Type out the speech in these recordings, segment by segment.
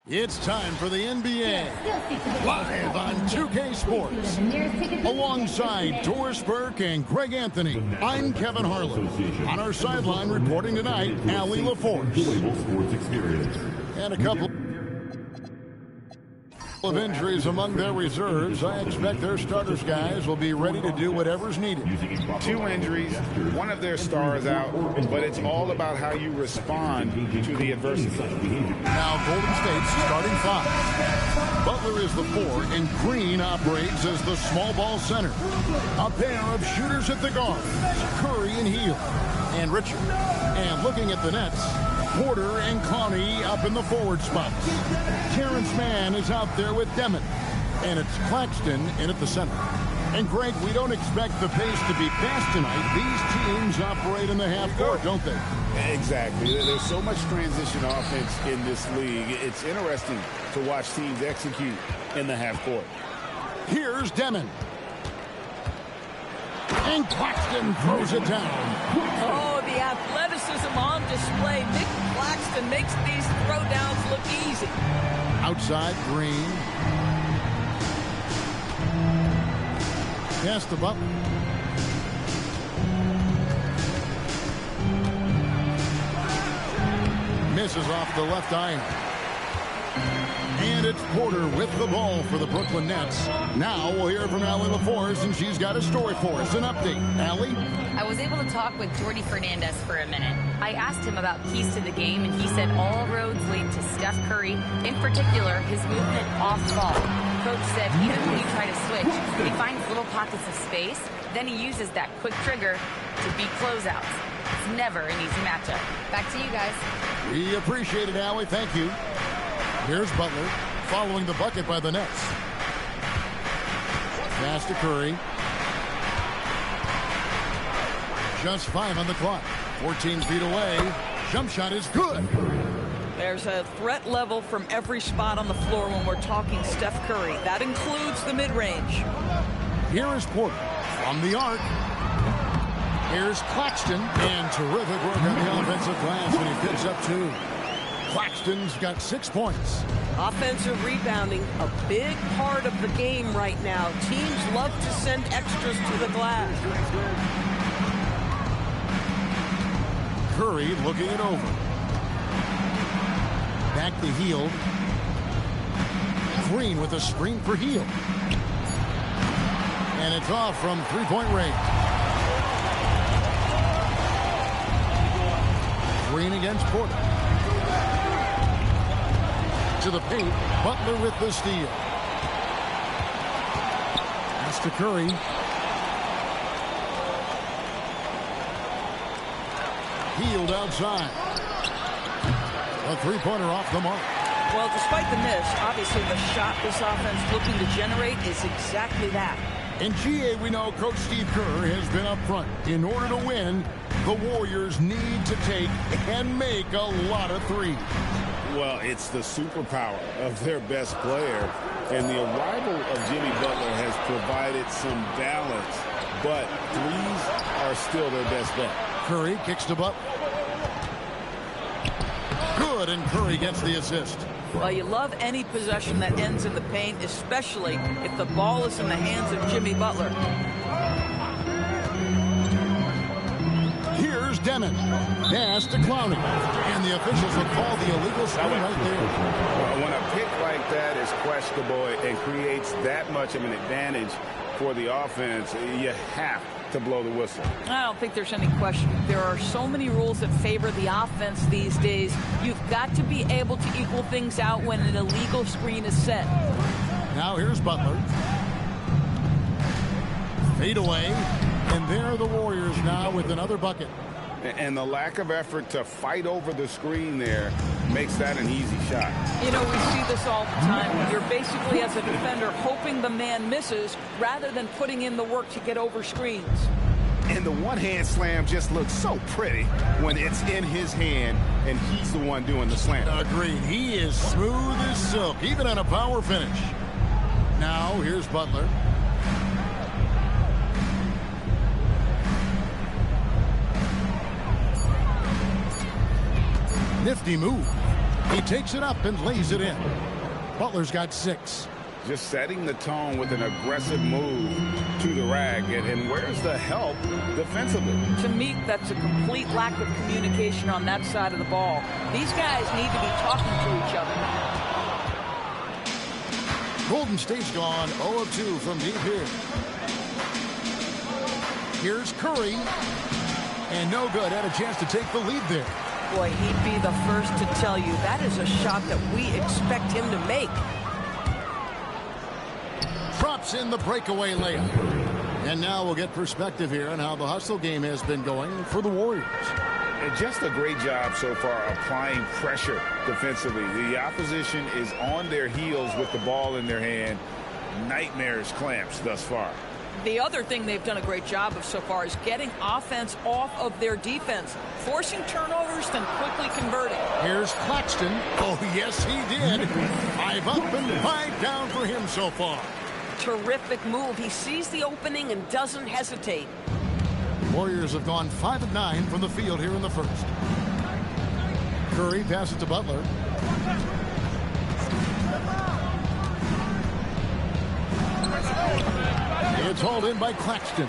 It's time for the NBA, live on 2K Sports. Alongside Doris Burke and Greg Anthony, I'm Kevin Harlan. On our sideline reporting tonight, Allie LaForce. And a couple of injuries among their reserves. I expect their starters guys will be ready to do whatever's needed. 2 injuries, one of their stars out, but it's all about how you respond to the adversity. Now Golden State's starting 5. Butler is the 4, and Green operates as the small ball center. A pair of shooters at the guards, Curry and Hield, and Richard. And looking at the Nets, Porter and Clowney up in the forward spots. Terrence Mann is out there with Demon. And it's Claxton in at the center. And Greg, we don't expect the pace to be fast tonight. These teams operate in the half court, don't they? Exactly. There's so much transition offense in this league. It's interesting to watch teams execute in the half court. Here's Demon. And Claxton throws it down. Oh, the athleticism on display. Nick Claxton makes these throwdowns look easy. Outside, Green. Pass to Butler. Misses off the left iron. And it's Porter with the ball for the Brooklyn Nets. Now we'll hear from Allie LaForce, and she's got a story for us. An update. Allie? I was able to talk with Jordy Fernandez for a minute. I asked him about keys to the game, and he said all roads lead to Steph Curry, in particular, his movement off ball. Coach said even when you try to switch, he finds little pockets of space, then he uses that quick trigger to beat closeouts. It's never an easy matchup. Back to you guys. We appreciate it, Allie. Thank you. Here's Butler, following the bucket by the Nets. Pass to Curry. Just 5 on the clock. 14 feet away. Jump shot is good. There's a threat level from every spot on the floor when we're talking Steph Curry. That includes the mid-range. Here is Porter from the arc. Here's Claxton. And terrific work on the offensive glass, and he picks up 2. Claxton's got 6 points. Offensive rebounding, a big part of the game right now. Teams love to send extras to the glass. Curry looking it over. Back to Hield. Green with a screen for Hield. And it's off from three-point range. Green against Porter. To the paint. Butler with the steal. Pass to Curry. Hield outside. A three-pointer off the mark. Well, despite the miss, obviously the shot this offense looking to generate is exactly that. In GA, we know Coach Steve Kerr has been up front. In order to win, the Warriors need to take and make a lot of threes. Well, it's the superpower of their best player, and the arrival of Jimmy Butler has provided some balance, but threes are still their best bet. Curry kicks to Butler. Good, and Curry gets the assist. Well, you love any possession that ends in the paint, especially if the ball is in the hands of Jimmy Butler. Here's Demon. Pass to Clowney. And the officials will call the illegal screen right there. Well, when a pick like that is questionable and creates that much of an advantage for the offense, you have to blow the whistle. I don't think there's any question. There are so many rules that favor the offense these days. You've got to be able to equal things out when an illegal screen is set. Now here's Butler. Fade away. And there are the Warriors now with another bucket. And the lack of effort to fight over the screen there makes that an easy shot. You know, we see this all the time. You're basically, as a defender, hoping the man misses rather than putting in the work to get over screens. And the one-hand slam just looks so pretty when it's in his hand and he's the one doing the slam. Agreed. He is smooth as silk, even on a power finish. Now, here's Butler. Nifty move. He takes it up and lays it in. Butler's got 6. Just setting the tone with an aggressive move to the rack. And where's the help defensively? To me, that's a complete lack of communication on that side of the ball. These guys need to be talking to each other. Golden State's gone 0 of 2 from deep here. Here's Curry. And no good. Had a chance to take the lead there. Boy, he'd be the first to tell you that is a shot that we expect him to make. Drops in the breakaway layup. And now we'll get perspective here on how the hustle game has been going for the Warriors. And just a great job so far applying pressure defensively. The opposition is on their heels with the ball in their hand. Nightmarish clamps thus far. The other thing they've done a great job of so far is getting offense off of their defense, forcing turnovers, then quickly converting. Here's Claxton. Oh, yes, he did. 5 up and 5 down for him so far. Terrific move. He sees the opening and doesn't hesitate. Warriors have gone 5 of 9 from the field here in the first. Curry passes to Butler. It's hauled in by Claxton.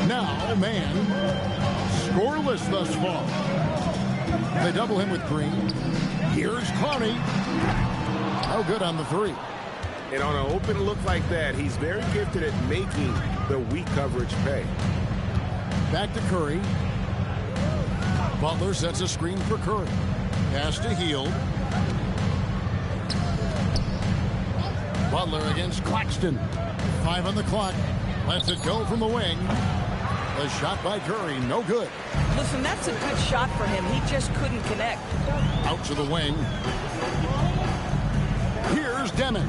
Now, man, scoreless thus far. They double him with Green. Here's Clowney. No good on the 3. And on an open look like that, he's very gifted at making the weak coverage pay. Back to Curry. Butler sets a screen for Curry. Pass to Hield. Butler against Claxton. 5 on the clock. Lets it go from the wing. A shot by Curry, no good. Listen, that's a good shot for him. He just couldn't connect. Out to the wing. Here's Demon.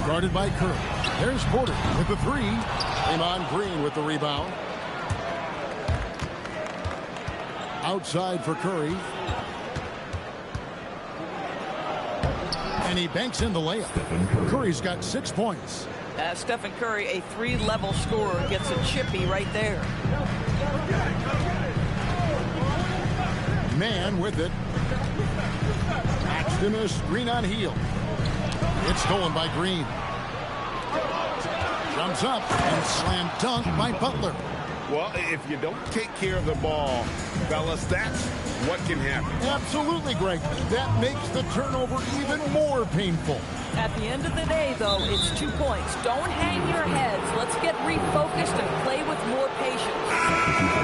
Guarded by Curry. There's Porter with the 3. Draymond Green with the rebound. Outside for Curry. And he banks in the layup. Curry's got 6 points. Stephen Curry, a 3-level scorer, gets a chippy right there. Man with it. Axton a screen on Hield. It's stolen by Green. Jumps up and slam dunk by Butler. Well, if you don't take care of the ball, fellas, that's what can happen. Absolutely, Greg. That makes the turnover even more painful. At the end of the day, though, it's 2 points. Don't hang your heads. Let's get refocused and play with more patience.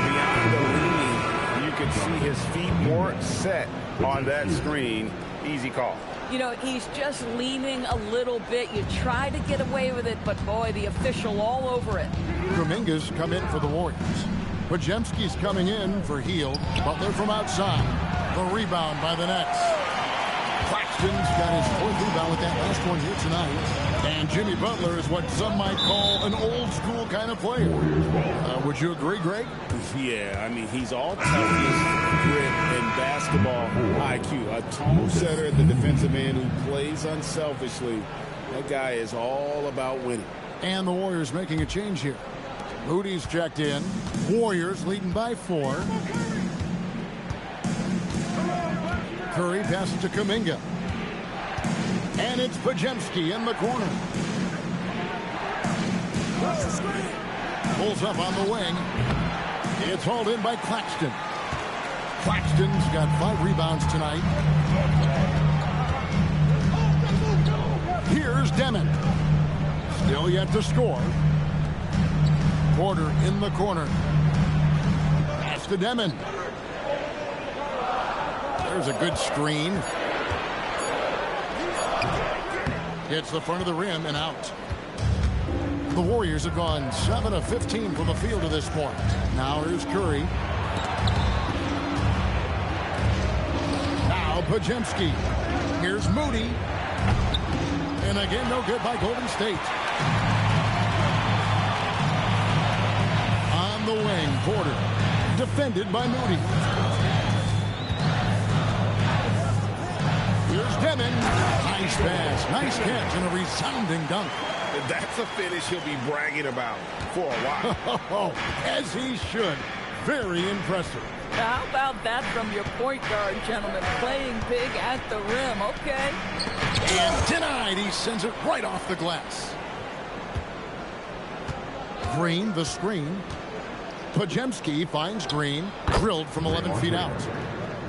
Beyond the lead, you can see his feet more set on that screen. Easy call. You know, he's just leaning a little bit. You try to get away with it, but boy, the official all over it. Kuminga's come in for the Warriors. Podziemski's coming in for Hield. Butler from outside. The rebound by the Nets. Claxton's got his 4th rebound with that last one here tonight. And Jimmy Butler is what some might call an old school kind of player. Would you agree, Greg? Yeah, I mean, he's all toughness, grit, and basketball IQ. A tone setter at the defensive end who plays unselfishly. That guy is all about winning. And the Warriors making a change here. Moody's checked in. Warriors leading by 4. Curry passes to Kuminga. And it's Podziemski in the corner. Pulls up on the wing. It's hauled in by Claxton. Claxton's got 5 rebounds tonight. Here's Demon. Still yet to score. Porter in the corner. Pass to Demon. There's a good screen. Hits the front of the rim and out. The Warriors have gone 7 of 15 from the field to this point. Now here's Curry. Now Podziemski. Here's Moody. And again, no good by Golden State. On the wing, Porter. Defended by Moody. Here's Demon. Nice pass, nice catch, and a resounding dunk. That's a finish he'll be bragging about for a while. As he should. Very impressive. How about that from your point guard, gentlemen? Playing big at the rim, okay. And denied. He sends it right off the glass. Green, the screen. Pajemski finds Green. Drilled from 11 feet out.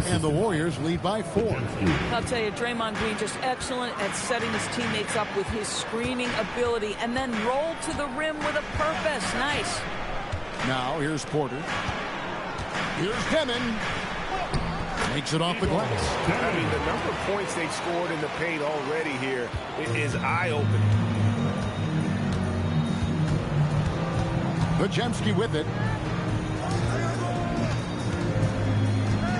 And the Warriors lead by 4. I'll tell you, Draymond Green just excellent at setting his teammates up with his screening ability and then roll to the rim with a purpose. Nice. Now here's Porter. Here's Demon. Makes it off the glass. I mean, the number of points they've scored in the paint already here is eye-opening. Pajemski with it.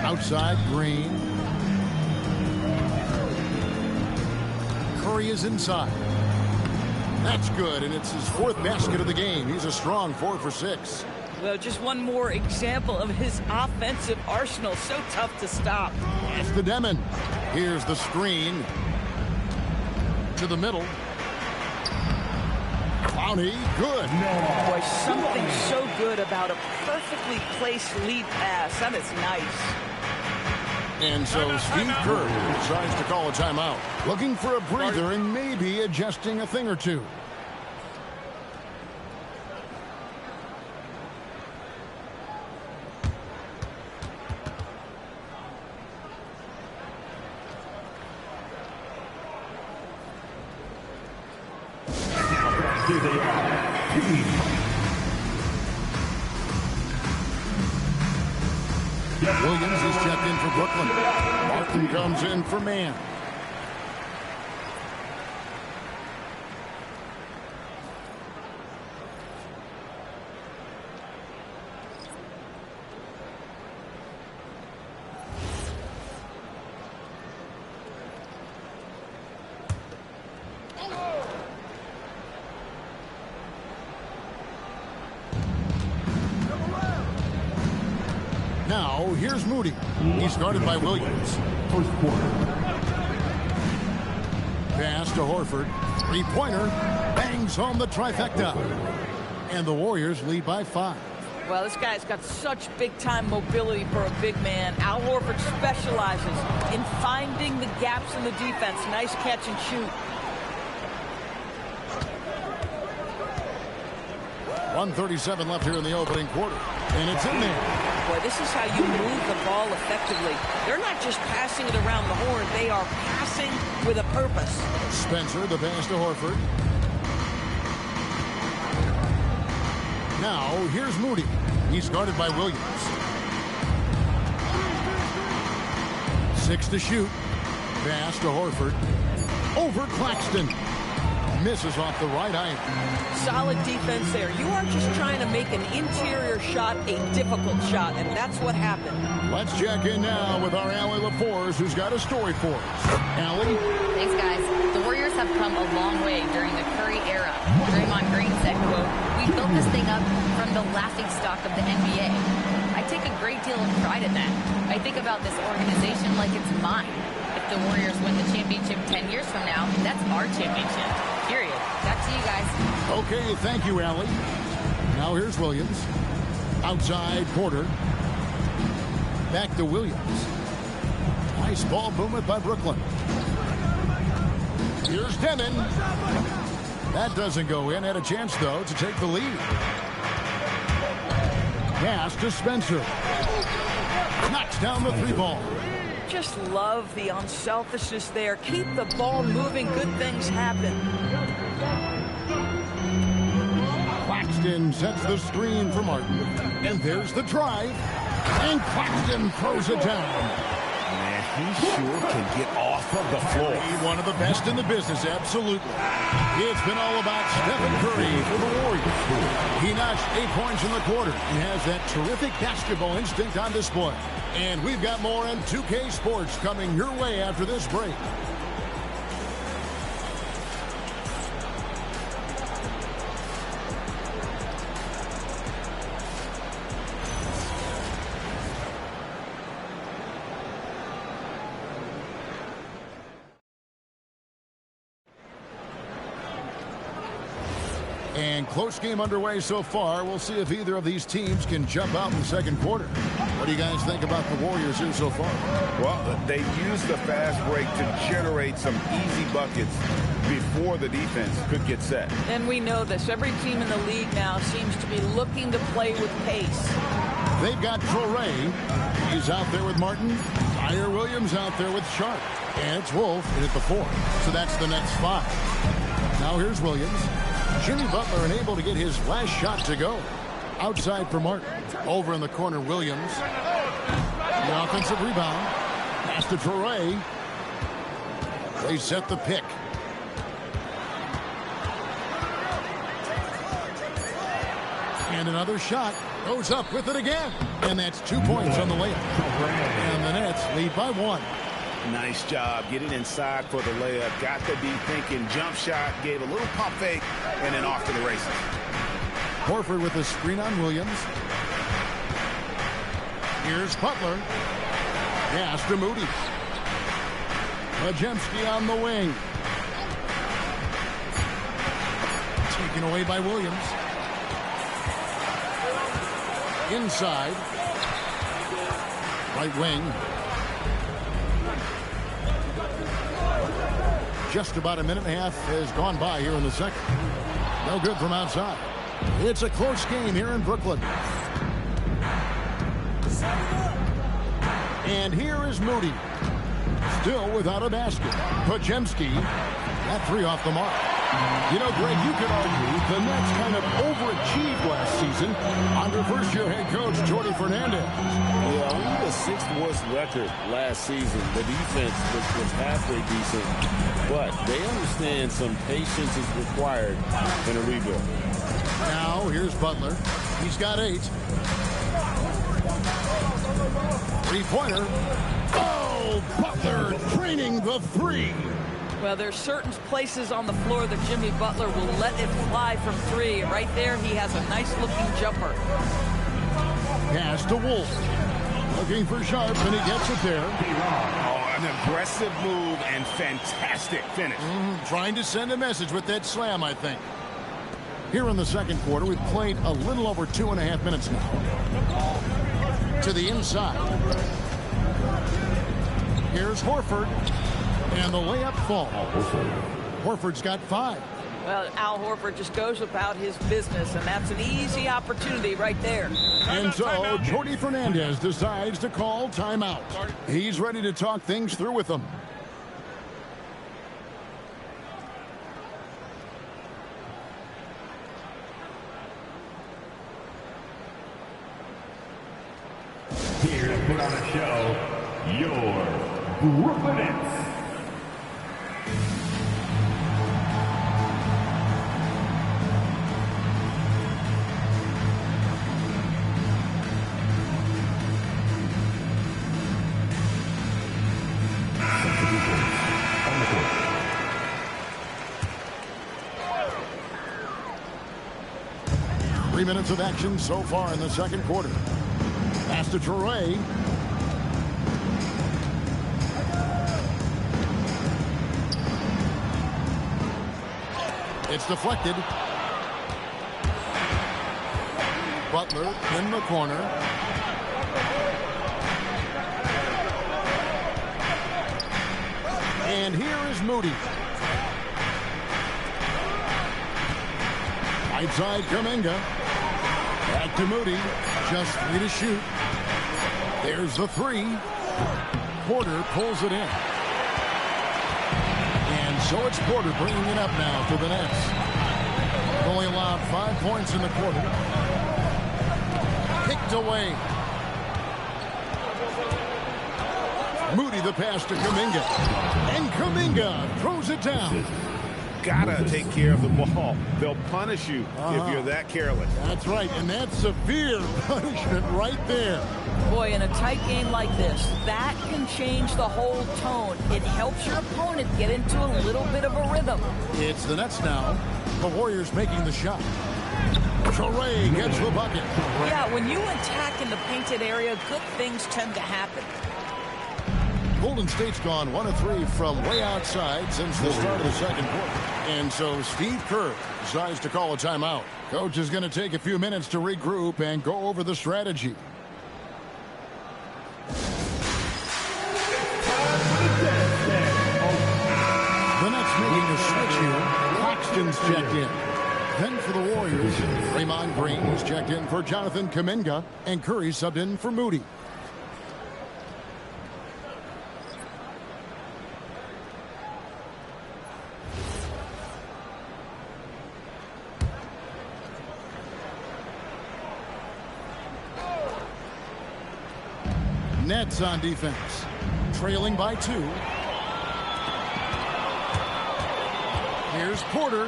Outside, Green. Curry is inside. That's good, and it's his 4th basket of the game. He's a strong 4 for 6. Well, just one more example of his offensive arsenal. So tough to stop. It's the Demon. Here's the screen. To the middle. Clowney, good. Boy, something so good about a perfectly placed lead pass. That is nice. And so Steve Kerr decides to call a timeout. Looking for a breather and maybe adjusting a thing or two. Here they are. Williams is checked in for Brooklyn. Martin comes in for Mann. Now, here's Moody. He's guarded by Williams. First quarter. Pass to Horford. Three-pointer. Bangs home the trifecta. And the Warriors lead by 5. Well, this guy's got such big-time mobility for a big man. Al Horford specializes in finding the gaps in the defense. Nice catch and shoot. 1:37 left here in the opening quarter. And it's in there. Boy, this is how you move the ball effectively. They're not just passing it around the horn. They are passing with a purpose. Spencer, the pass to Horford. Now, here's Moody. He's guarded by Williams. 6 to shoot. Pass to Horford. Over Claxton. Misses off the right iron. Solid defense there. You aren't just trying to make an interior shot a difficult shot, and that's what happened. Let's check in now with our Allie LaForce, who's got a story for us. Allie? Thanks, guys. The Warriors have come a long way during the Curry era. Draymond Green said, quote, "We built this thing up from the laughingstock of the NBA. I take a great deal of pride in that. I think about this organization like it's mine. If the Warriors win the championship 10 years from now, that's our championship. Period." Back to you guys. Okay, thank you, Allie. Now here's Williams. Outside, Porter. Back to Williams. Nice ball movement by Brooklyn. Here's Demon. That doesn't go in. Had a chance, though, to take the lead. Pass to Spencer. Knocks down the 3-ball. Just love the unselfishness there. Keep the ball moving. Good things happen. Claxton sets the screen for Martin. And there's the drive. And Claxton throws it down. Man, he sure can get off of the floor. He's one of the best in the business, absolutely. It's been all about Stephen Curry for the Warriors. He notched 8 points in the quarter. He has that terrific basketball instinct on display. And we've got more on 2K Sports coming your way after this break. And close game underway so far. We'll see if either of these teams can jump out in the second quarter. What do you guys think about the Warriors here so far? Well, they use the fast break to generate some easy buckets before the defense could get set. And we know this. Every team in the league now seems to be looking to play with pace. They've got Torrey. He's out there with Martin. Tyre Williams out there with Sharp. And it's Wolf in at the 4. So that's the Nets 5. Now here's Williams. Jimmy Butler unable to get his last shot to go. Outside for Martin. Over in the corner, Williams. The offensive rebound. Pass to Torrey. They set the pick. And another shot. Goes up with it again. And that's 2 points on the layup. And the Nets lead by 1. Nice job getting inside for the layup. Got to be thinking jump shot, gave a little pump fake, and then off to the races. Horford with a screen on Williams. Here's Butler. Pass to Moody. Majemski on the wing. Taken away by Williams. Inside. Right wing. Just about a minute and a half has gone by here in the second. No good from outside. It's a close game here in Brooklyn. And here is Moody. Still without a basket. Majemski. That 3 off the mark. You know, Greg, you could argue the Nets kind of overachieved last season under first-year head coach Jordi Fernandez. Yeah, only the 6th worst record last season. The defense was halfway decent, but they understand some patience is required in a rebuild. Now, here's Butler. He's got 8. Three-pointer. Oh, Butler training the 3. Well, there's certain places on the floor that Jimmy Butler will let it fly from 3. Right there, he has a nice-looking jumper. Pass to Wolf. Looking for Sharp, and he gets it there. Oh, an aggressive move and fantastic finish. Trying to send a message with that slam, I think. Here in the second quarter, we've played a little over 2.5 minutes now. To the inside. Here's Horford. And the layup falls. Horford's got 5. Well, Al Horford just goes about his business, and that's an easy opportunity right there. And so Jordi Fernandez decides to call timeout. He's ready to talk things through with them. Here to put on a show, your Brooklyn Nets. Three minutes of action so far in the second quarter. Pass to Torrey. It's deflected. Butler in the corner. And here is Moody. Right side, Kuminga. Back to Moody. Just 3 to shoot. There's the 3. Porter pulls it in. And so it's Porter bringing it up now for the Nets. Only allowed 5 points in the quarter. Picked away. Moody the pass to Kuminga. And Kuminga throws it down. Gotta take care of the ball. They'll punish you if you're that careless. That's right, and that's severe punishment right there. Boy, in a tight game like this, that can change the whole tone. It helps your opponent get into a little bit of a rhythm. It's the Nets now. The Warriors making the shot. Torrey gets the bucket. Yeah, when you attack in the painted area, good things tend to happen. Golden State's gone 1 of 3 from way outside since the start of the second quarter. And so Steve Kerr decides to call a timeout. Coach is going to take a few minutes to regroup and go over the strategy. The Nets making a switch here. Claxton's checked in. Then for the Warriors, Draymond Green is checked in for Jonathan Kuminga, and Curry subbed in for Moody. Nets on defense, trailing by 2. Here's Porter.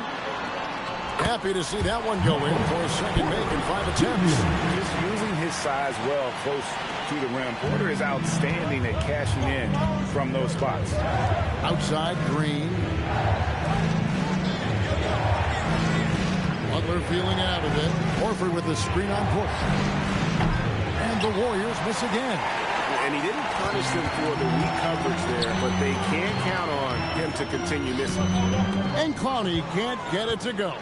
Happy to see that one go in for a second make in 5 attempts. Just using his size well close to the rim. Porter is outstanding at cashing in from those spots. Outside, Green. Butler feeling out of it. Horford with the screen on Porter. And the Warriors miss again. And he didn't punish them for the weak coverage there, but they can't count on him to continue missing. And Clowney can't get it to go.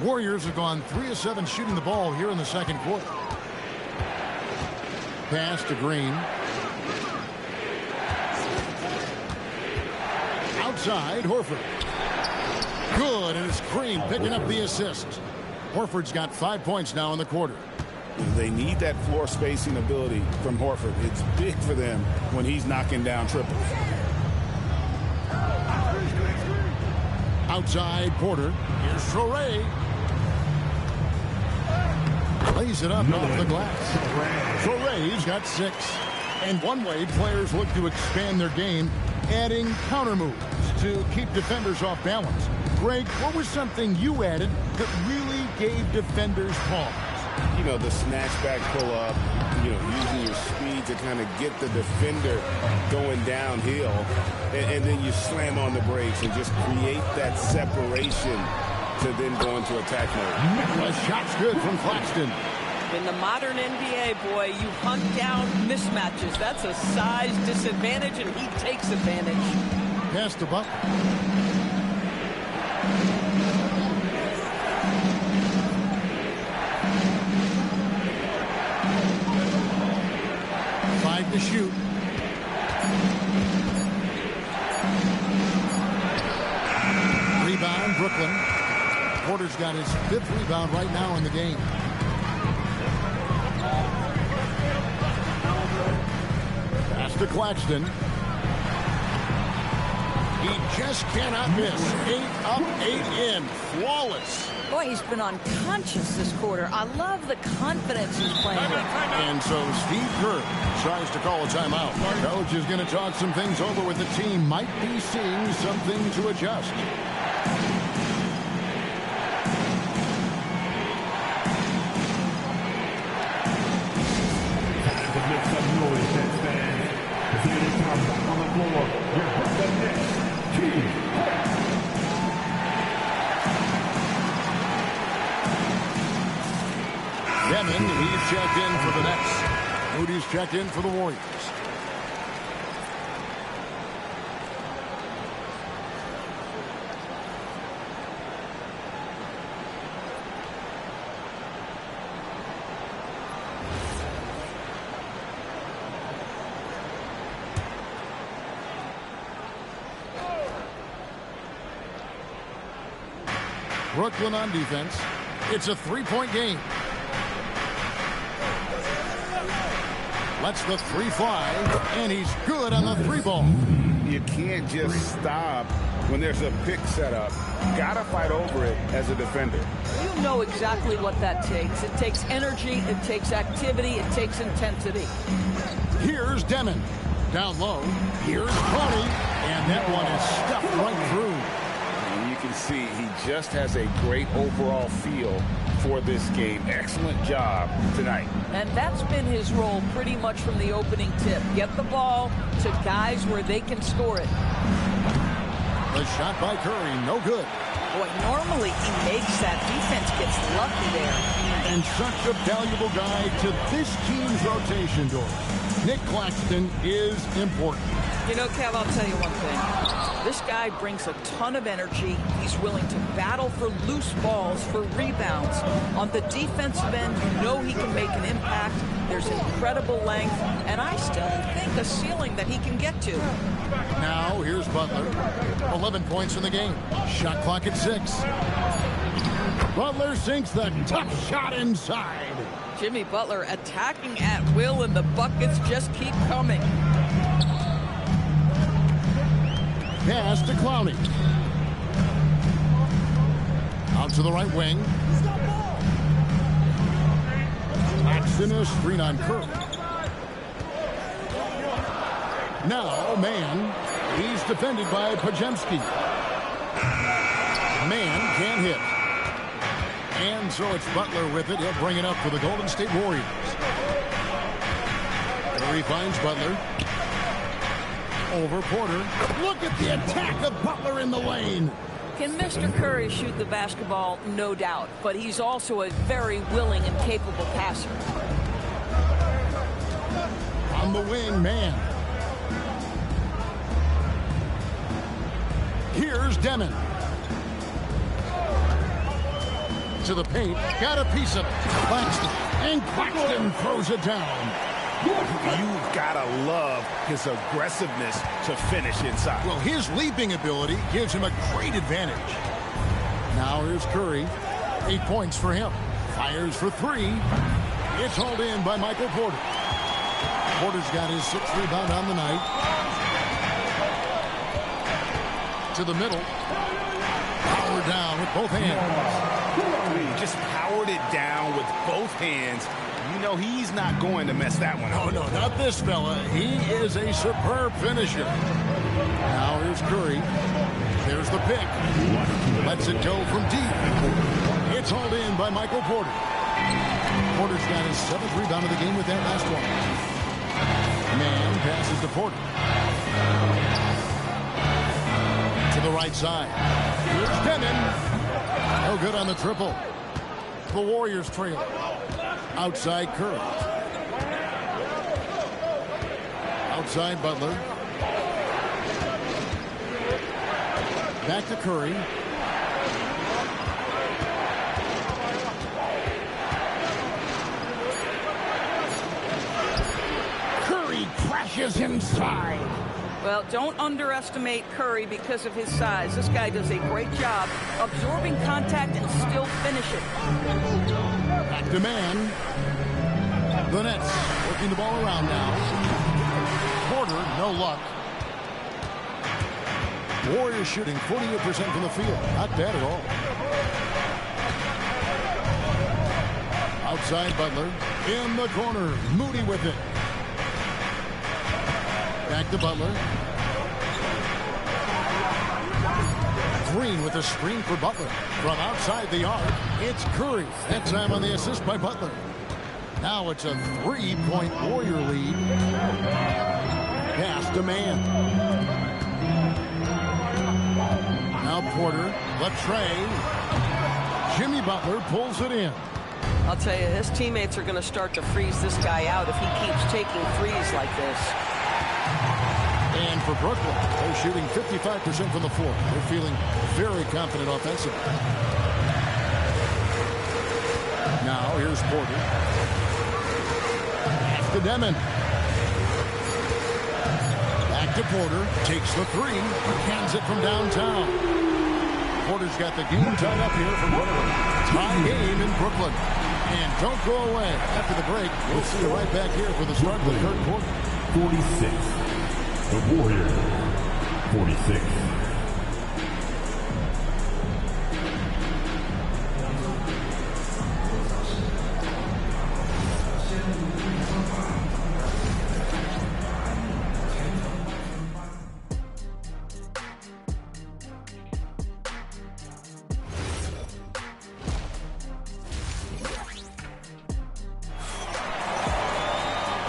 Warriors have gone 3 of 7 shooting the ball here in the second quarter. Pass to Green. Outside, Horford. Good, and it's Green picking up the assist. Horford's got 5 points now in the quarter. They need that floor spacing ability from Horford. It's big for them when he's knocking down triples. Outside, Porter. Here's Traore. Lays it up off the glass. Traore's got 6. And one way players look to expand their game, adding counter moves to keep defenders off balance. Greg, what was something you added that really gave defenders pause? You know, the snatchback pull-up, you know, using your speed to kind of get the defender going downhill, and then you slam on the brakes and just create that separation to then go into attack mode. The shot's good from Claxton. In the modern NBA, boy, you hunt down mismatches. That's a size disadvantage, and he takes advantage. Pass to Butler. To shoot. Rebound, Brooklyn. Porter's got his 5th rebound right now in the game. Pass to Claxton. He just cannot miss. 8 up, 8 in. Flawless. Boy, he's been unconscious this quarter. I love the confidence he's playing with. And so Steve Kerr tries to call a timeout. Coach is going to talk some things over with the team. Might be seeing something to adjust. Make some noise, Nets fans. As they come back on the floor, your Brooklyn Nets team. Demon, he's checked in for the Nets. Moody's checked in for the Warriors. Brooklyn on defense. It's a 3-point game. Lets the 3 fly, and he's good on the 3 ball. You can't just stop when there's a pick set up. Gotta fight over it as a defender. You know exactly what that takes. It takes energy, it takes activity, it takes intensity. Here's Demon. Down low. Here's Coney. And that one is stuffed right through. And you can see he just has a great overall feel for this game. Excellent job tonight. And that's been his role pretty much from the opening tip. Get the ball to guys where they can score it. The shot by Curry, no good. Boy, normally he makes that. Defense gets lucky there. And such a valuable guy to this team's rotation, George. Nick Claxton is important. You know, Kev, I'll tell you one thing. This guy brings a ton of energy. He's willing to battle for loose balls, for rebounds. On the defensive end, you know he can make an impact. There's incredible length, and I still think a ceiling that he can get to. Now, here's Butler. 11 points in the game. Shot clock at 6. Butler sinks the tough shot inside. Jimmy Butler attacking at will, and the buckets just keep coming. Pass to Clowney. Out to the right wing. Claxton is screen on Curry. Now, man. He's defended by Pajemski. Man can't hit. And so it's Butler with it. He'll bring it up for the Golden State Warriors. Curry finds Butler. Over Porter. Look at the attack of Butler in the lane. Can Mr. Curry shoot the basketball? No doubt. But he's also a very willing and capable passer. On the wing, man. Here's Demon. To the paint. Got a piece of it. Claxton. And Claxton throws it down. You've got to love his aggressiveness to finish inside. Well, his leaping ability gives him a great advantage. Now here's Curry. 8 points for him. Fires for 3. It's hauled in by Michael Porter. Porter's got his 6th rebound on the night. To the middle. Power down with both hands. He just powered it down with both hands. You know he's not going to mess that one up. Oh, no, not this fella. He is a superb finisher. Now here's Curry. There's the pick. Lets it go from deep. It's hauled in by Michael Porter. Porter's got his 7th rebound of the game with that last one. Man passes to Porter. To the right side. Here's Demon. No good on the triple. The Warriors trail. Outside Curry. Outside Butler. Back to Curry. Curry crashes inside. Well, don't underestimate Curry because of his size. This guy does a great job absorbing contact and still finishing. Back to man. The Nets working the ball around now. Porter, no luck. Warriors shooting 48% from the field. Not bad at all. Outside Butler. In the corner. Moody with it. Back to Butler. Green with a screen for Butler. From outside the arc, it's Curry. That time on the assist by Butler. Now it's a 3-point Warrior lead. Pass to man. Now Porter, the tray. Jimmy Butler pulls it in. I'll tell you, his teammates are going to start to freeze this guy out if he keeps taking threes like this. And for Brooklyn, they're shooting 55% from the floor. They're feeling very confident offensively. Now here's Porter. Back to Demon. Back to Porter. Takes the 3. Cans it from downtown. Porter's got the game tied up here for Brooklyn. Tie game in Brooklyn. And don't go away. After the break, we'll see you right back here for the start of the third quarter. 46. The Warrior. 46.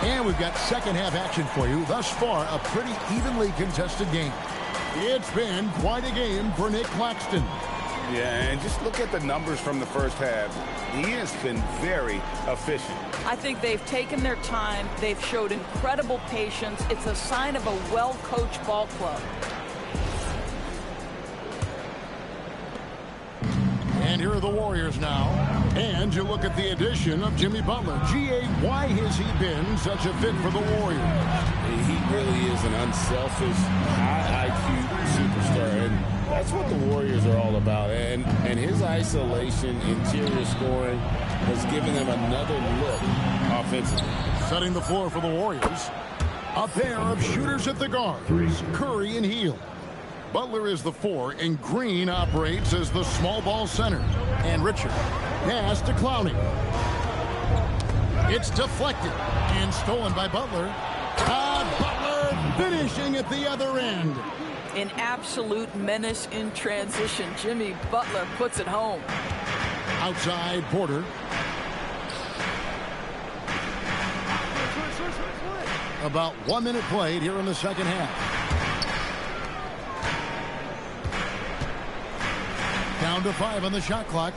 And we've got second half action for you. Thus far, a pretty evenly contested game. It's been quite a game for Nick Claxton. Yeah, and just look at the numbers from the first half. He has been very efficient. I think they've taken their time. They've showed incredible patience. It's a sign of a well-coached ball club. And here are the Warriors now. And you look at the addition of Jimmy Butler. G.A., why has he been such a fit for the Warriors? He really is an unselfish, high IQ superstar. And that's what the Warriors are all about. And his isolation, interior scoring has given them another look offensively. Setting the floor for the Warriors. A pair of shooters at the guards, Curry and Hield. Butler is the 4, and Green operates as the small ball center. And Richard. Pass to Clowney. It's deflected and stolen by Butler. Butler finishing at the other end. An absolute menace in transition. Jimmy Butler puts it home. Outside Porter. About 1 minute played here in the second half. Down to 5 on the shot clock.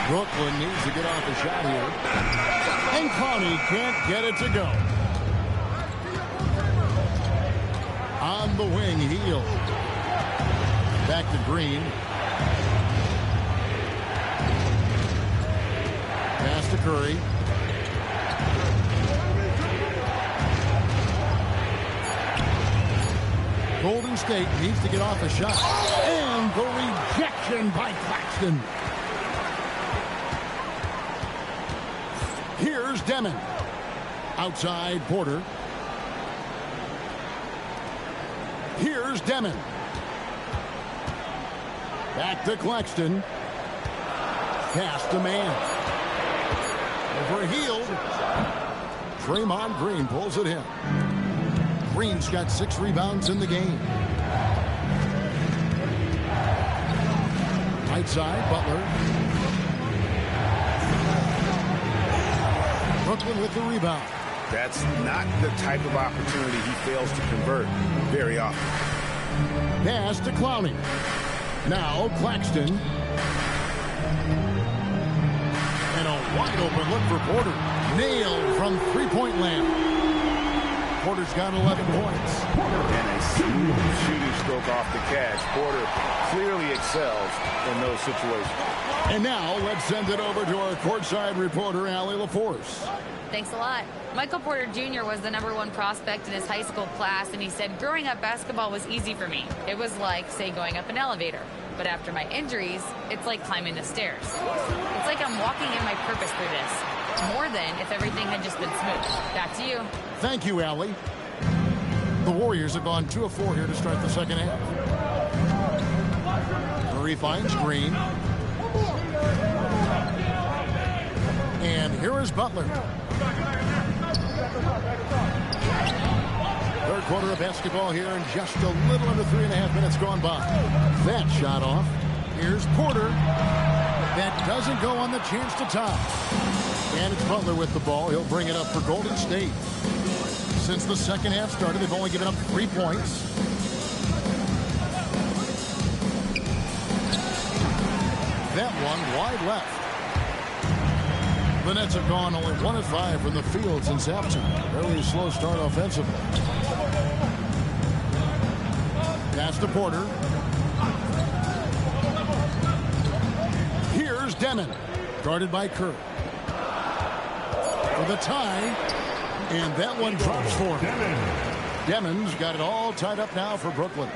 Brooklyn needs to get off the shot here. And Clowney can't get it to go. On the wing, Hield. Back to Green. Pass to Curry. Golden State needs to get off a shot. And the rejection by Claxton. Here's Demon. Outside Porter. Here's Demon. Back to Claxton. Pass to man. Over Hield. Draymond Green pulls it in. Green's got 6 rebounds in the game. Right side, Butler. Brooklyn with the rebound. That's not the type of opportunity he fails to convert very often. Pass to Clowney. Now Claxton. And a wide open look for Porter. Nailed from three-point land. Porter's got 11 points. And a smooth shooting stroke off the catch. Porter clearly excels in those situations. And now let's send it over to our courtside reporter, Allie LaForce. Thanks a lot. Michael Porter Jr. was the #1 prospect in his high school class, and he said, growing up, basketball was easy for me. It was like, say, going up an elevator. But after my injuries, it's like climbing the stairs. It's like I'm walking in my purpose through this. More than if everything had just been smooth. Back to you. Thank you, Allie. The Warriors have gone 2 of 4 here to start the second half. Murray finds Green. And here is Butler. Third quarter of basketball here, and just a little under 3.5 minutes gone by. That shot off. Here's Porter. That doesn't go on the chance to tie. And it's Butler with the ball. He'll bring it up for Golden State. Since the second half started, they've only given up 3 points. That one wide left. The Nets have gone only 1 of 5 from the field since halftime. Very slow start offensively. Pass to Porter. Here's Demon. Guarded by Curry. For the tie. And that one drops for him. Demon's got it all tied up now for Brooklyn.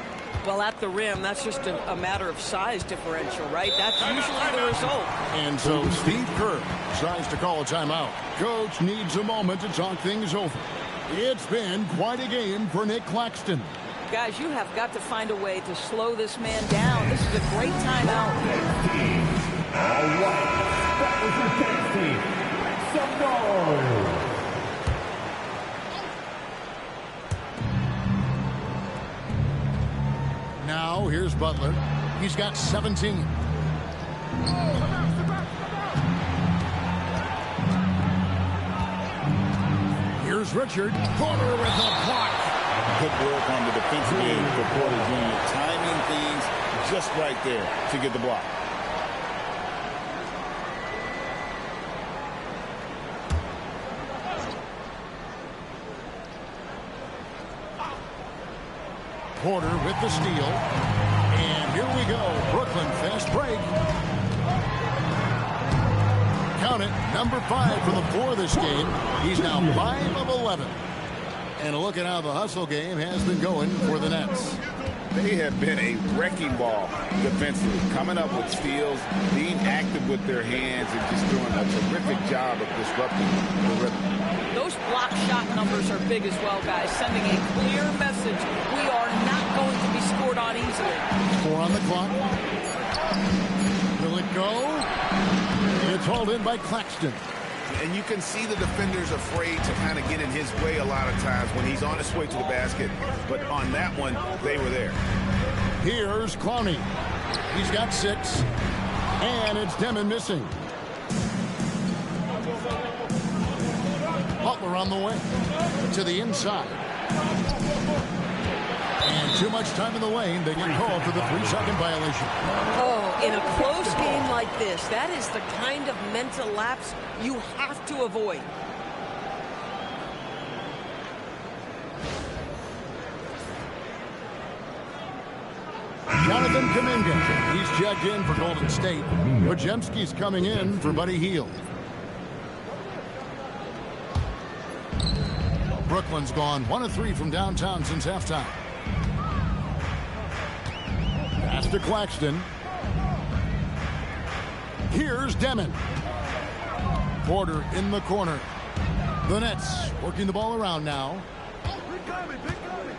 Well, at the rim, that's just a matter of size differential, right? That's usually the result. And so Steve Kerr decides to call a timeout. Coach needs a moment to talk things over. It's been quite a game for Nick Claxton. Guys, you have got to find a way to slow this man down. This is a great timeout. All right. That was your dance team. Make some noise. Now, here's Butler. He's got 17. Here's Richard. Porter with a block. Good work on the defensive end for Porter Jr. Timing things just right there to get the block. Porter with the steal. And here we go. Brooklyn fast break. Count it. Number 5 for the 4 this game. He's now 5 of 11. And look at how the hustle game has been going for the Nets. They have been a wrecking ball defensively, coming up with steals, being active with their hands, and just doing a terrific job of disrupting the rhythm. Those block shot numbers are big as well, guys, sending a clear message. We are not going to be scored on easily. 4 on the clock. Will it go? It's hauled in by Claxton. And you can see the defender's afraid to kind of get in his way a lot of times when he's on his way to the basket. But on that one, they were there. Here's Clowney. He's got 6. And it's Demon missing. Butler on the way to the inside. And too much time in the lane. They get called for the 3-second violation. Oh, in a close game like this, that is the kind of mental lapse you have to avoid. Jonathan Kuminga. He's checked in for Golden State. Podziemski's coming in for Buddy Hield. Brooklyn's gone 1 of 3 from downtown since halftime. Pass to Claxton. Here's Demon. Porter in the corner. The Nets working the ball around now.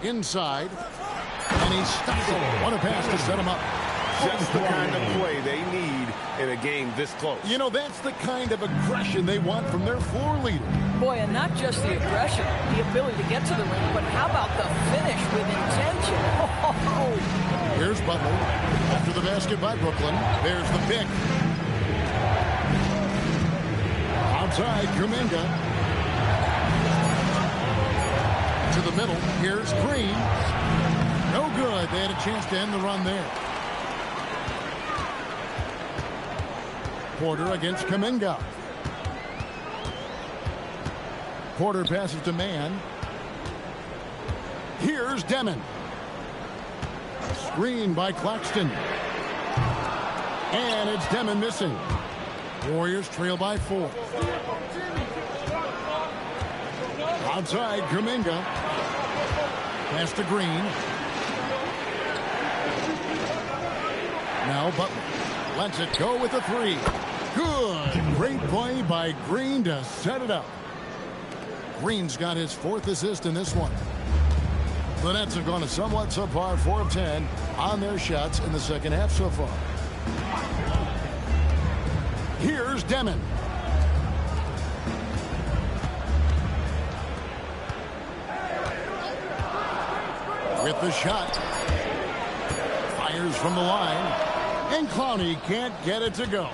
Inside. And he stops it. What a pass to set him up. Just the kind of play they need in a game this close. You know, that's the kind of aggression they want from their floor leader. Boy, and not just the aggression, the ability to get to the ring, but how about the finish with intention? Oh. Here's Butler. After the basket by Brooklyn. There's the pick. Outside, Kuminga. To the middle. Here's Green. No good. They had a chance to end the run there. Porter against Kuminga. Porter passes to Mann. Here's Demon. Screen by Claxton. And it's Demon missing. Warriors trail by 4. Outside, Kuminga. Pass to Green. Now Butler lets it go with a 3. Good. Great play by Green to set it up. Green's got his 4th assist in this one. The Nets have gone a somewhat subpar 4 of 10 on their shots in the second half so far. Here's Demon. With the shot. Fires from the line. And Clowney can't get it to go.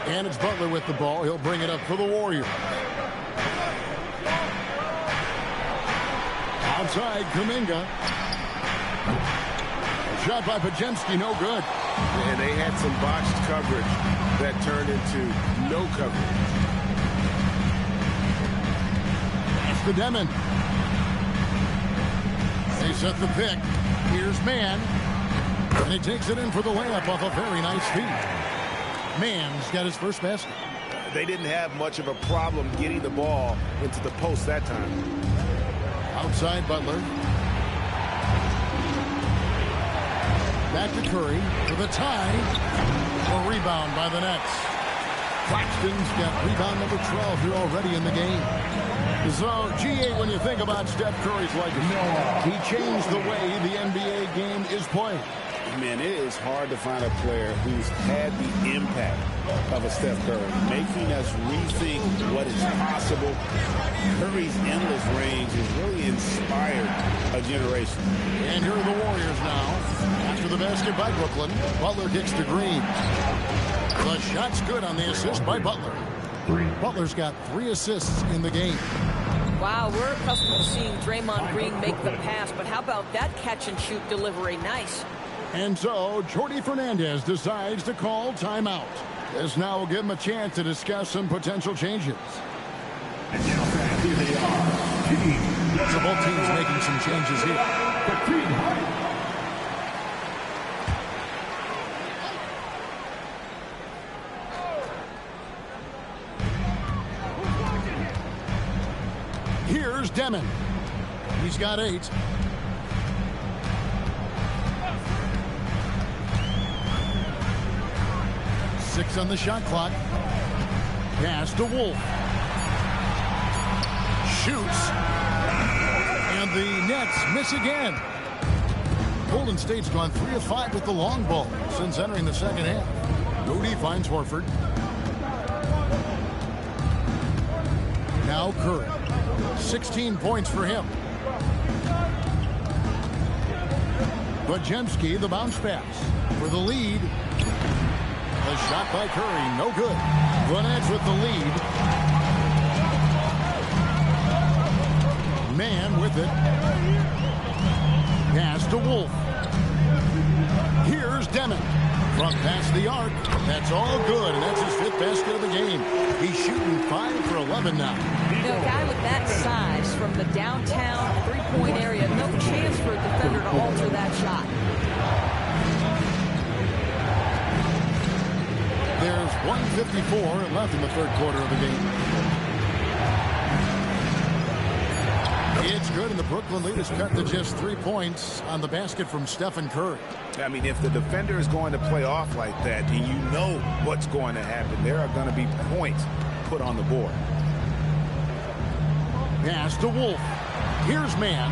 And it's Butler with the ball. He'll bring it up for the Warriors. Outside, Kuminga. Shot by Podziemski, no good. And they had some botched coverage that turned into no coverage. It's the Demon. They set the pick. Here's Mann. And he takes it in for the layup off a very nice feed. Mann's got his first basket. They didn't have much of a problem getting the ball into the post that time. Outside Butler. Back to Curry for the tie. A rebound by the Nets. Claxton's got rebound number 12 here already in the game. So, G8, when you think about Steph Curry's legacy, he changed the way the NBA game is played. Man, it is hard to find a player who's had the impact of a Steph Curry, making us rethink what is possible. Curry's endless range has really inspired a generation. And here are the Warriors now. After the basket by Brooklyn, Butler kicks to Green. The shot's good on the assist by Butler. Butler's got 3 assists in the game. Wow, we're accustomed to seeing Draymond Green make the pass, but how about that catch-and-shoot delivery? Nice. And so, Jordy Fernandez decides to call timeout. This now will give him a chance to discuss some potential changes. And now, fans, here they are. So both teams making some changes here. The team fight. Here's Demon. He's got 8. Six on the shot clock. Pass to Wolf. Shoots. And the Nets miss again. Golden State's gone 3 of 5 with the long ball since entering the second half. Moody finds Horford. Now Curry. 16 points for him. Bajemski, the bounce pass for the lead. The shot by Curry, no good. Gwinnett with the lead. Man with it. Pass to Wolf. Here's Demon. From past the arc. That's all good, and that's his 5th basket of the game. He's shooting 5 for 11 now. You know, a guy with that size from the downtown three-point area, no chance for a defender to alter that shot. There's 1:54 left in the third quarter of the game. It's good, and the Brooklyn lead is cut to just 3 points on the basket from Stephen Curry. I mean, if the defender is going to play off like that, then you know what's going to happen. There are going to be points put on the board. Pass to Wolf. Here's Man.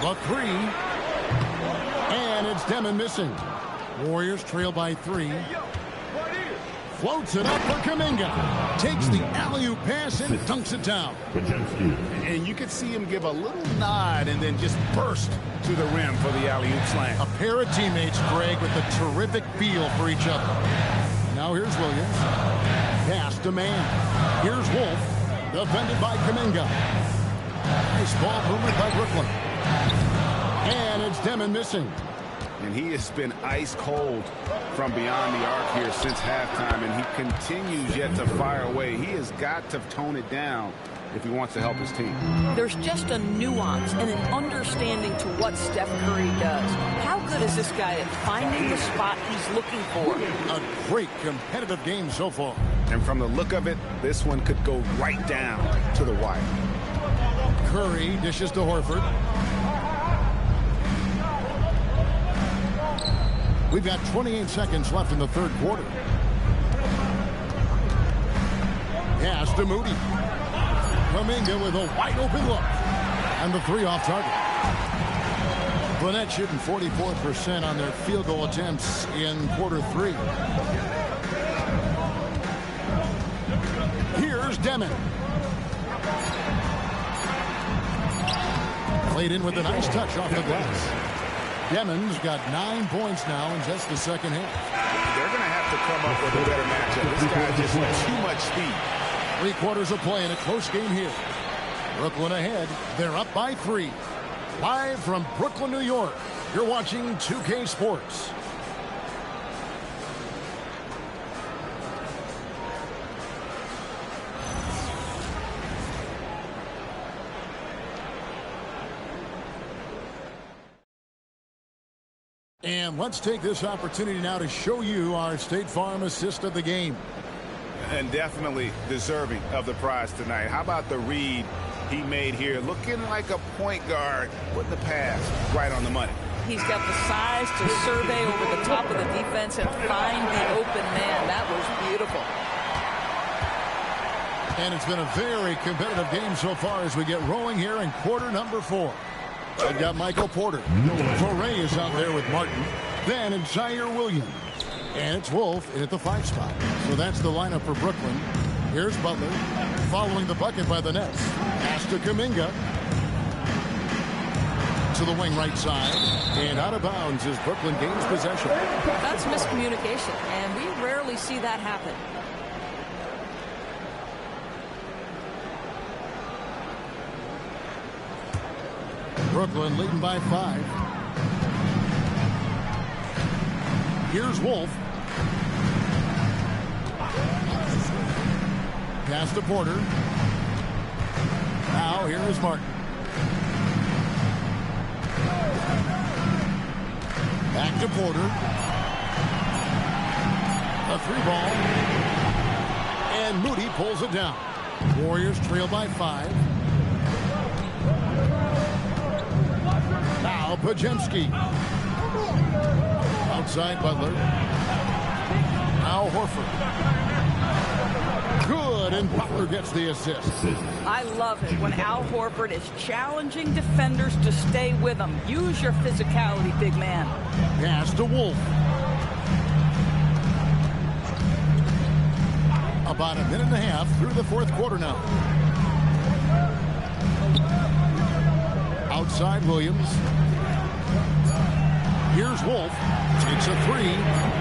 A 3. And it's Demon missing. Warriors trail by 3. Floats it up for Kuminga. Takes the alley-oop pass and dunks it down. And you could see him give a little nod and then just burst to the rim for the alley-oop slam. A pair of teammates, Greg, with a terrific feel for each other. Now here's Williams. Pass to Man. Here's Wolf. Defended by Kuminga. Nice ball movement by Brooklyn. And it's Demon missing. And he has been ice cold from beyond the arc here since halftime, and he continues yet to fire away. He has got to tone it down if he wants to help his team. There's just a nuance and an understanding to what Steph Curry does. How good is this guy at finding the spot he's looking for? A great competitive game so far. And from the look of it, this one could go right down to the wire. Curry dishes to Horford. We've got 28 seconds left in the third quarter. Pass to Moody. Kuminga with a wide open look. And the 3 off target. Gwinnett shooting 44% on their field goal attempts in quarter 3. Here's Demon. Played in with a nice touch off the glass. Demon's got 9 points now in just the second half. They're going to have to come up with a better matchup. This guy just has too much speed. 3 quarters of play in a close game here. Brooklyn ahead. They're up by 3. Live from Brooklyn, New York. You're watching 2K Sports. And let's take this opportunity now to show you our State Farm assist of the game. And definitely deserving of the prize tonight. How about the read he made here? Looking like a point guard, putting the pass right on the money. He's got the size to survey over the top of the defense and find the open man. That was beautiful. And it's been a very competitive game so far as we get rolling here in quarter number 4. I've got Michael Porter. Foray is out there with Martin. Then it's Zaire Williams. And it's Wolf in at the 5 spot. So that's the lineup for Brooklyn. Here's Butler following the bucket by the Nets. Pass to Kuminga. To the wing right side. And out of bounds as Brooklyn gains possession. That's miscommunication, and we rarely see that happen. Brooklyn leading by 5. Here's Wolf. Pass to Porter. Now here is Martin. Back to Porter. A 3-ball. And Moody pulls it down. Warriors trail by 5. Now Pajemski. Outside Butler. Now Horford. Good, and Butler gets the assist. I love it when Al Horford is challenging defenders to stay with him. Use your physicality, big man. Pass to Wolf. About a minute and a half through the fourth quarter now. Outside Williams. Here's Wolf. Takes a 3,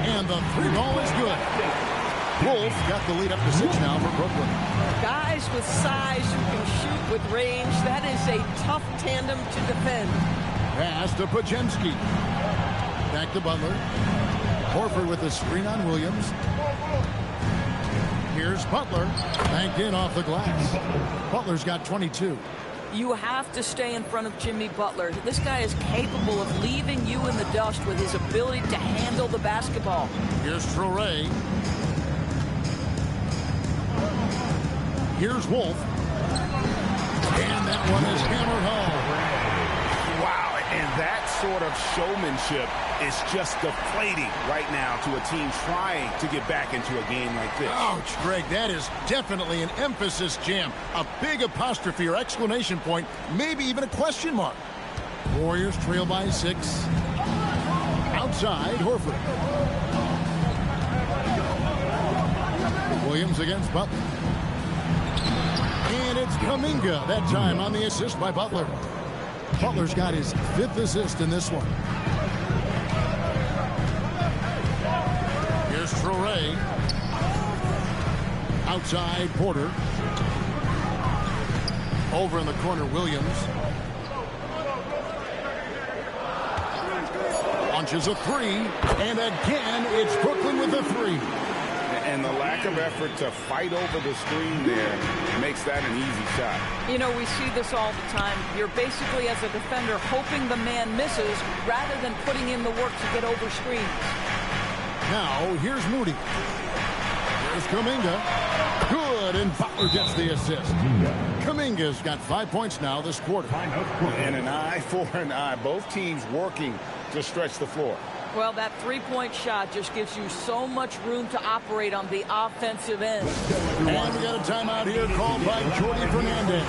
and the 3-ball is good. Wolf got the lead up to 6 now for Brooklyn. Guys with size who can shoot with range, that is a tough tandem to defend. Pass to Pajemski. Back to Butler. Horford with the screen on Williams. Here's Butler. Banked in off the glass. Butler's got 22. You have to stay in front of Jimmy Butler. This guy is capable of leaving you in the dust with his ability to handle the basketball. Here's Traore. Here's Wolf. And that one is hammered home. Wow, and that sort of showmanship is just deflating right now to a team trying to get back into a game like this. Ouch, Greg, that is definitely an emphasis jam. A big apostrophe or exclamation point, maybe even a question mark. Warriors trail by 6. Outside, Horford. Williams against Butler. And it's Kuminga that time on the assist by Butler. Butler's got his 5th assist in this one. Here's Traore. Outside, Porter. Over in the corner, Williams. Launches a 3. And again, it's Brooklyn with a 3. And the lack of effort to fight over the screen there makes that an easy shot. You know, we see this all the time. You're basically, as a defender, hoping the man misses rather than putting in the work to get over screens. Now, here's Moody. Here's Kuminga. Good, and Butler gets the assist. Kuminga's got 5 points now this quarter. And an eye for an eye. Both teams working to stretch the floor. Well, that 3-point shot just gives you so much room to operate on the offensive end. And we got a timeout here called by Jordy Fernandez.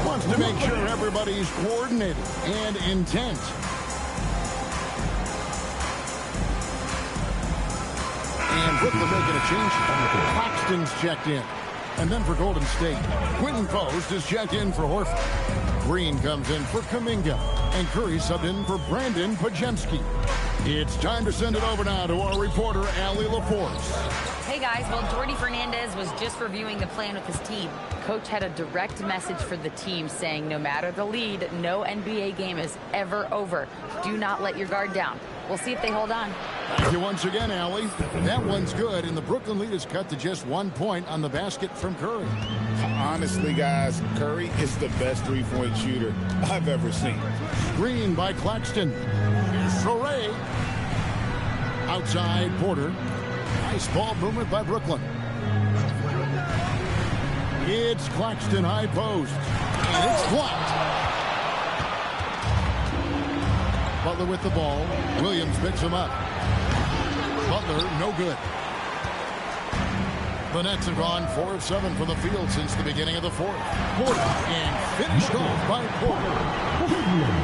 Wants to make sure everybody's coordinated and intent. And Brooklyn making a change. Claxton's checked in. And then for Golden State, Quentin Post is checked in for Horford. Green comes in for Kuminga. And Curry subbed in for Brandon Pajemski. It's time to send it over now to our reporter, Allie LaForce. Hey guys, well, Jordy Fernandez was just reviewing the plan with his team. Coach had a direct message for the team saying no matter the lead, no NBA game is ever over. Do not let your guard down. We'll see if they hold on. Thank you once again, Allie. That one's good, and the Brooklyn lead is cut to just 1 point on the basket from Curry. Honestly, guys, Curry is the best three-point shooter I've ever seen. Screen by Claxton. Here's Traore. Outside, Porter. Nice ball movement by Brooklyn. It's Claxton, high post. And it's blocked. Butler with the ball. Williams picks him up. Butler, no good. The Nets have gone 4 of 7 from the field since the beginning of the fourth. Porter, and finished off by Porter.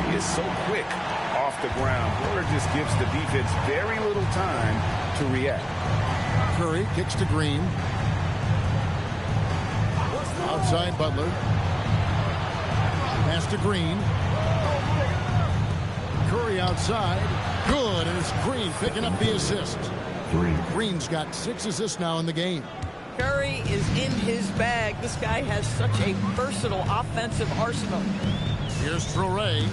He is so quick off the ground. Porter just gives the defense very little time to react. Curry kicks to Green. Outside Butler. Pass to Green. Curry outside. Good, and it's Green picking up the assist. Green's got 6 assists now in the game. Curry is in his bag. This guy has such a versatile offensive arsenal. Here's Traore.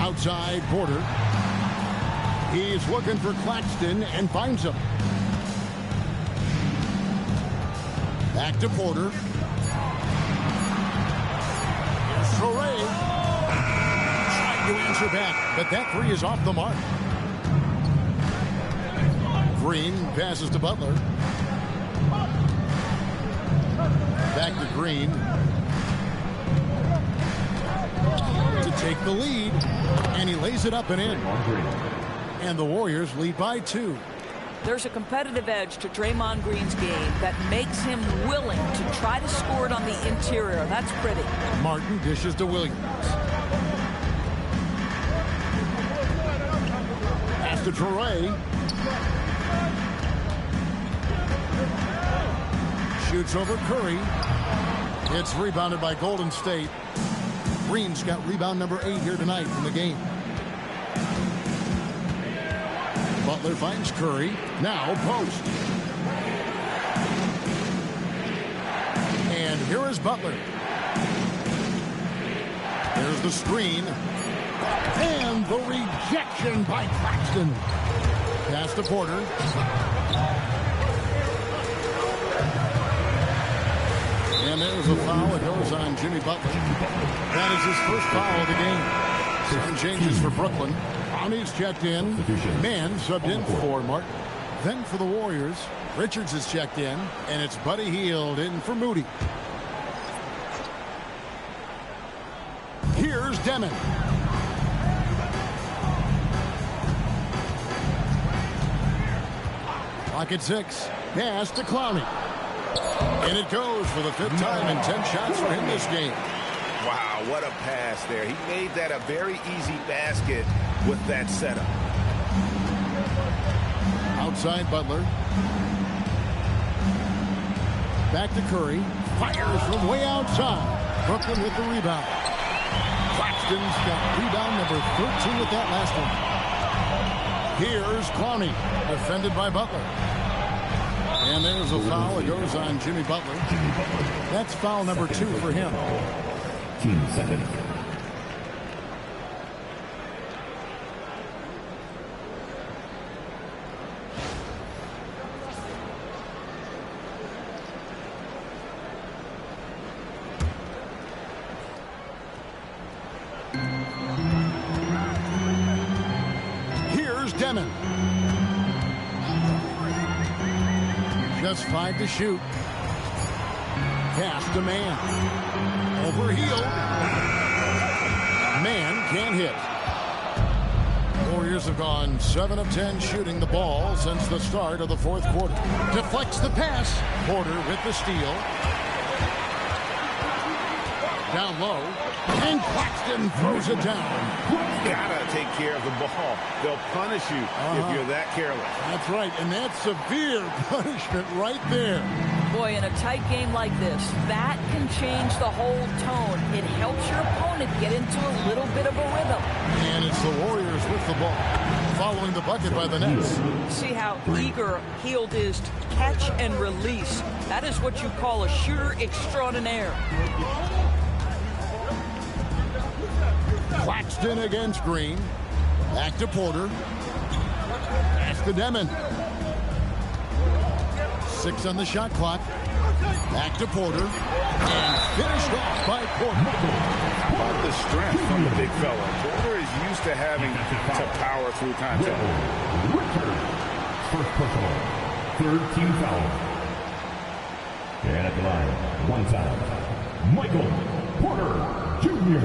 Outside Porter. He's looking for Claxton and finds him. Back to Porter. Here's Torrey. Trying to answer back, but that three is off the mark. Green passes to Butler. Back to Green. To take the lead. And he lays it up and in. And the Warriors lead by 2. There's a competitive edge to Draymond Green's game that makes him willing to try to score it on the interior. That's pretty. Martin dishes to Williams. Pass to Torrey. Shoots over Curry. It's rebounded by Golden State. Green's got rebound number 8 here tonight in the game. Butler finds Curry. Now post. And here is Butler. There's the screen. And the rejection by Claxton. Pass to Porter. And there's a foul. It goes on Jimmy Butler. That is his first foul of the game. Some changes for Brooklyn. Brownie's checked in. Mann subbed in for Martin. Then for the Warriors, Richards is checked in. And it's Buddy Hield in for Moody. Here's Demon. Clock at 6. Pass to Clowney. And it goes for the 5th time and 10 shots for him this game. Wow, what a pass there. He made that a very easy basket with that setup. Outside Butler. Back to Curry. Fires from way outside. Brooklyn with the rebound. Claxton's got rebound number 13 with that last one. Here's Clowney. Defended by Butler. And there's a foul. It goes on Jimmy Butler. That's foul number 2 for him. 15 seconds. Here's Demon. Just 5 to shoot. Pass to Mann. Over Hield. Mann can't hit. Warriors have gone 7 of 10 shooting the ball since the start of the 4th quarter. Deflects the pass. Porter with the steal. Down low. And Claxton throws it down. Gotta take care of the ball. They'll punish you if you're that careless. That's right, and that's severe punishment right there. Boy, in a tight game like this, that can change the whole tone. It helps your opponent get into a little bit of a rhythm. And it's the Warriors with the ball, following the bucket by the Nets. See how eager Hield is to catch and release. That is what you call a shooter extraordinaire. Claxton against Green. Back to Porter. Pass to Demon. 6 on the shot clock. Back to Porter. And finished off by Porter. How about the strength from the big fella? Porter is used to having to power through contact. First personal. 3rd team foul. And at the line, 1 foul. Michael Porter Jr.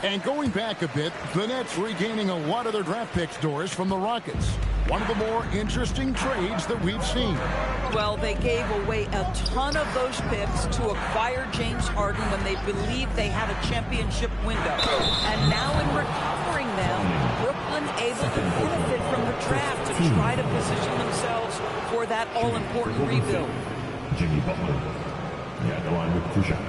And going back a bit, the Nets regaining a lot of their draft picks, Doris, from the Rockets. One of the more interesting trades that we've seen. Well, they gave away a ton of those picks to acquire James Harden when they believed they had a championship window. And now in recovering them, Brooklyn able to benefit from the draft to try to position themselves for that all-important rebuild. Jimmy Butler. Yeah, the line with 2 shots.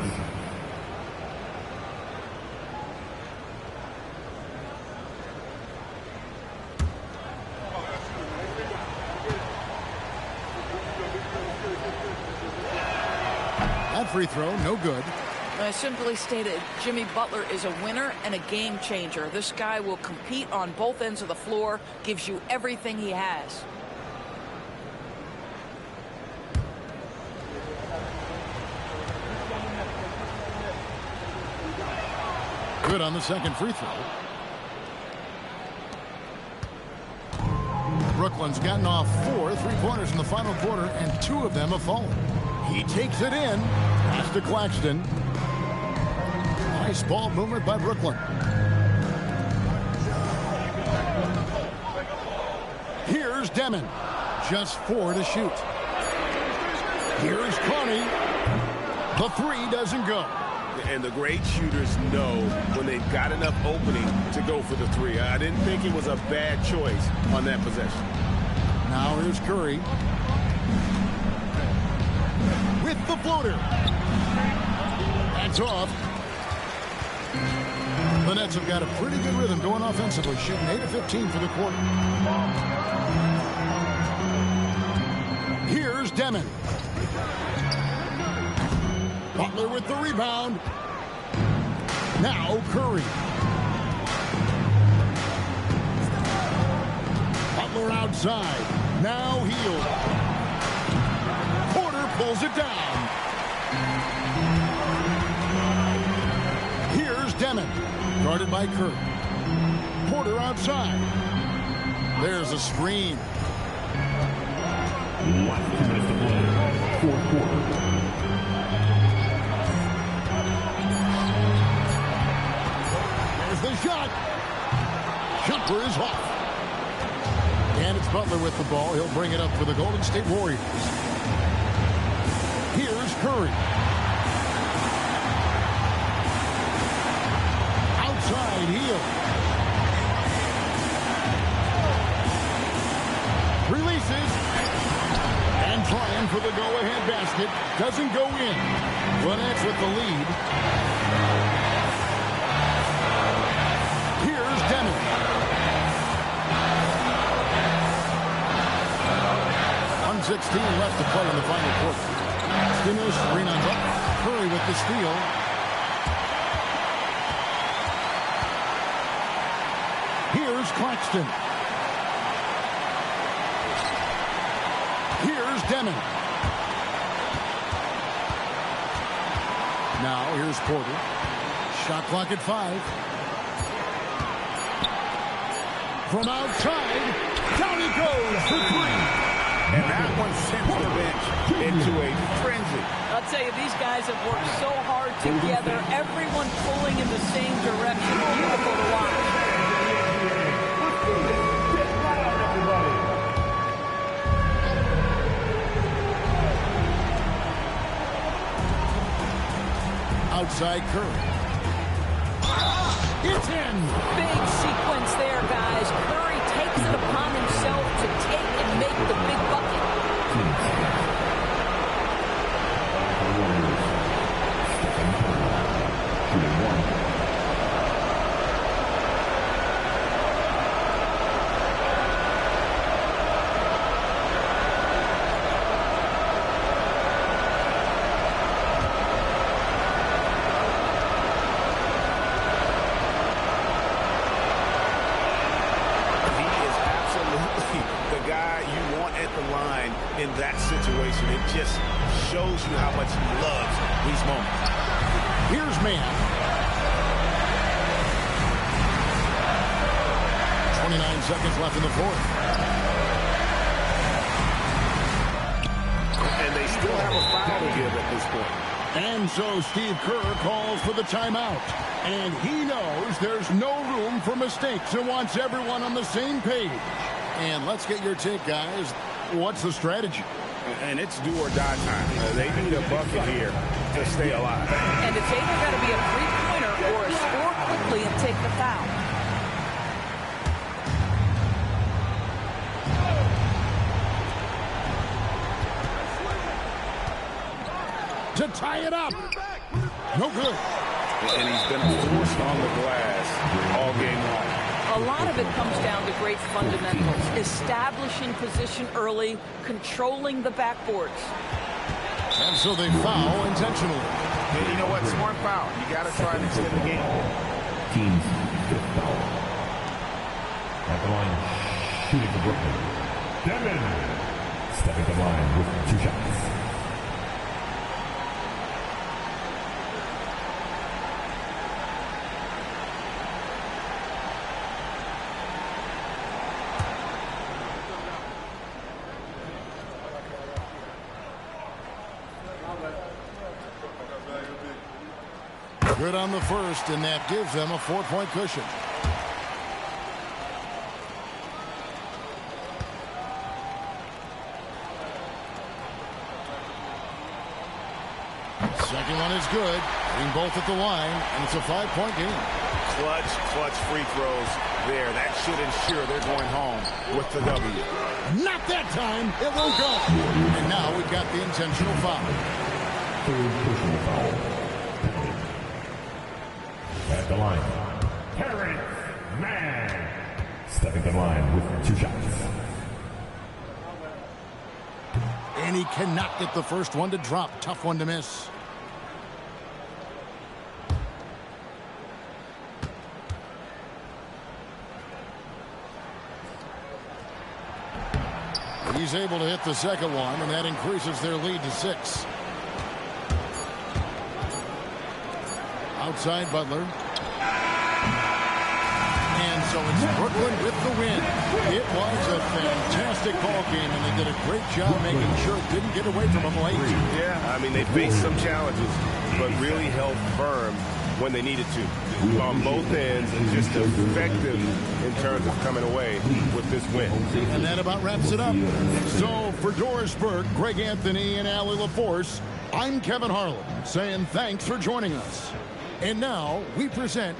free throw, no good. I simply stated, Jimmy Butler is a winner and a game changer. This guy will compete on both ends of the floor, gives you everything he has. Good on the second free throw. Brooklyn's gotten off 4 3-pointers in the final quarter, and 2 of them have fallen. He takes it in. Pass to Claxton. Nice ball movement by Brooklyn. Here's Demon. Just 4 to shoot. Here's Connie. The 3 doesn't go. And the great shooters know when they've got enough opening to go for the 3. I didn't think it was a bad choice on that possession. Now here's Curry. With the floater. That's off. The Nets have got a pretty good rhythm going offensively, shooting 8 of 15 for the quarter. Here's Demon. Butler with the rebound. Now Curry. Butler outside. Now Hield. Porter pulls it down. Here's Demon. Guarded by Curry. Porter outside. There's a screen. 1 minute to play. Fourth quarter. The shot. Jumper is off. And it's Butler with the ball. He'll bring it up for the Golden State Warriors. Here's Curry. Outside heel. Releases. And trying for the go-ahead basket. Doesn't go in. The Nets with the lead. 1:16 left to play in the final quarter. Stimulus screen on Butler. Curry with the steal. Here's Claxton. Here's Demon. Now here's Porter. Shot clock at 5. From outside, down he goes for 3. And that one sent the bench into a frenzy. I'll tell you, these guys have worked so hard together. Everyone pulling in the same direction. Beautiful to watch. Outside Curry. It's in. Big sequence there, guys. Curry takes it upon himself to take and make the big bucket. In that situation, it just shows you how much he loves these moments. Here's man. 29 seconds left in the fourth. And they still have a foul to give at this point. And so Steve Kerr calls for the timeout. And he knows there's no room for mistakes and wants everyone on the same page. And let's get your take, guys. What's the strategy? And it's do or die time. They need a bucket here to stay alive. And it's either got to be a three-pointer or score quickly and take the foul. To tie it up. No good. And he's been forced on the glass all game long. A lot of it comes down to great fundamentals. Establishing position early, controlling the backboards. And so they foul intentionally. And you know what? Smart foul. You got to try and extend the game. Team's fifth foul. At the line, shooting for Brooklyn. Devin stepping to the line with 2 shots. Good on the first, and that gives them a 4-point cushion. Second one is good. Hitting both at the line, and it's a 5-point game. Clutch free throws there. That should ensure they're going home with the W. Not that time. It won't go. And now we've got the intentional foul. Third personal foul. At the line, Terrence Mann stepping to the line with 2 shots. And he cannot get the first one to drop. Tough one to miss. He's able to hit the second one, and that increases their lead to 6. Outside Butler. And so it's Brooklyn with the win. It was a fantastic ball game, and they did a great job making sure it didn't get away from them late. Yeah, I mean, they faced some challenges, but really held firm when they needed to on both ends, and just effective in terms of coming away with this win. And that about wraps it up. So for Doris Burke, Greg Anthony, and Allie LaForce, I'm Kevin Harlan saying thanks for joining us. And now we present